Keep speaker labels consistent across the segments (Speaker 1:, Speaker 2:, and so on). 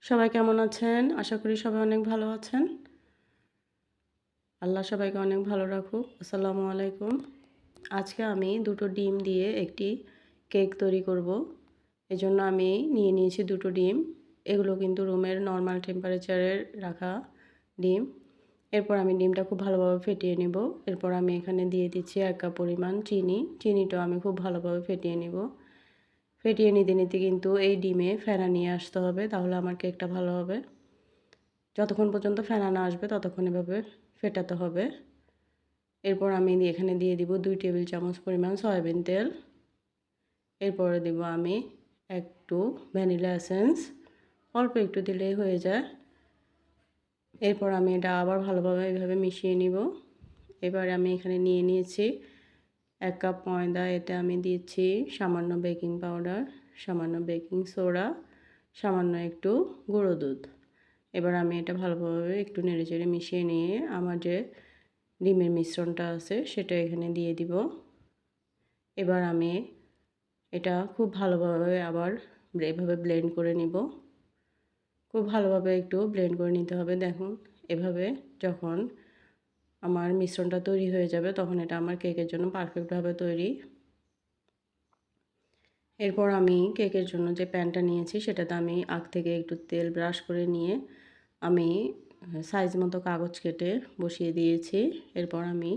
Speaker 1: সবাই কেমন আছেন? আশা করি সবাই অনেক ভালো আছেন। আল্লাহ সবাইকে অনেক ভালো রাখুক। আসসালামু আলাইকুম। আজকে আমি ২ টো ডিম দিয়ে একটি কেক তৈরি করব। এজন্য আমি নিয়ে নিয়েছি ২ টো ডিম। এগুলো কিন্তু রুমের নরমাল টেম্পারেচারে রাখা ডিম। এরপর আমি ডিমটা খুব ভালোভাবে ফেটিয়ে নিব। এরপর আমি এখানে দিয়ে দিচ্ছি ১ কাপ পরিমাণ চিনি। চিনিটাও আমি খুব ভালোভাবে ফেটিয়ে নিব। ফেটিয়ে নিতে, নিতে কিন্তু এই ডিমে ফেনা নিয়ে আসতে হবে, তাহলে আমার কেকটা ভালো হবে। যতক্ষণ পর্যন্ত ফেনা না আসবে ততক্ষণ এভাবে ফেটাতে হবে। এরপর আমি এখানে দিয়ে দিব ২ টেবিল চামচ পরিমাণ সয়াবিন তেল। এরপরে দিব আমি একটু ভ্যানিলা এসেন্স, অল্প একটু দিলেই হয়ে যায়। এরপর আমি এটা আবার ভালোভাবে এভাবে মিশিয়ে নিব। এবার আমি এখানে নিয়ে নিয়েছি ১ কাপ ময়দা, এতে আমি দিচ্ছি সামান্য বেকিং পাউডার, সামান্য বেকিং সোডা, সামান্য একটু গুঁড়ো দুধ। এবার আমি এটা ভালোভাবে একটু নেড়েচেড়ে মিশিয়ে নিয়ে আমার যে ডিমের মিশ্রণটা আছে সেটা এখানে দিয়ে দিব। এবার আমি এটা খুব ভালোভাবে আবার এভাবে ব্লেন্ড করে নিব। খুব ভালোভাবে একটু ব্লেন্ড করে নিতে হবে। দেখুন এভাবে যখন আমার মিশ্রণটা তৈরি হয়ে যাবে তখন এটা আমার কেকের জন্য পারফেক্টভাবে তৈরি। এরপর আমি কেকের জন্য যে প্যানটা নিয়েছি সেটাতে আমি আগ থেকে একটু তেল ব্রাশ করে নিয়ে আমি সাইজ মতো কাগজ কেটে বসিয়ে দিয়েছি। এরপর আমি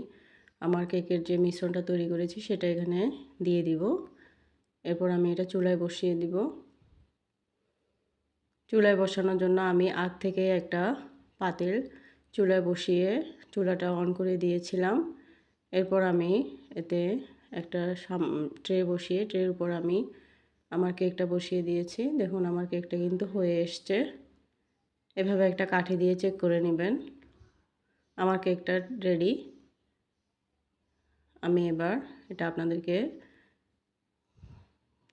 Speaker 1: আমার কেকের যে মিশ্রণটা তৈরি করেছি সেটা এখানে দিয়ে দিব। এরপর আমি এটা চুলায় বসিয়ে দিব। চুলায় বসানোর জন্য আমি আগ থেকে একটা পাতিল চুলায় বসিয়ে চুলাটা অন করে দিয়েছিলাম। এরপর আমি এতে একটা ট্রে বসিয়ে ট্রের উপর আমি আমার কেকটা বসিয়ে দিয়েছি। দেখুন আমার কেকটা কিন্তু হয়ে এসছে। এভাবে একটা কাঠি দিয়ে চেক করে নেবেন। আমার কেকটা রেডি। আমি এবার এটা আপনাদেরকে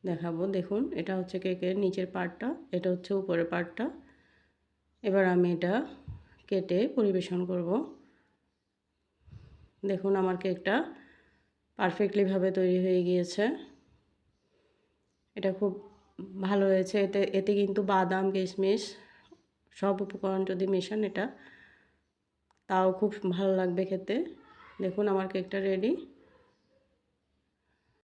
Speaker 1: দেখাবো। দেখুন এটা হচ্ছে কেকের নিচের পার্টটা, এটা হচ্ছে উপরের পার্টটা। এবার আমি এটা কেটে পরিবেশন করব। দেখুন আমার কেকটা পারফেক্টলি ভাবে তৈরি হয়ে গিয়েছে। এটা খুব ভালো হয়েছে। এতে কিন্তু বাদাম, কিশমিশ সব উপকরণ যদি মেশান এটা তাও খুব ভালো লাগবে খেতে। দেখুন আমার কেকটা রেডি।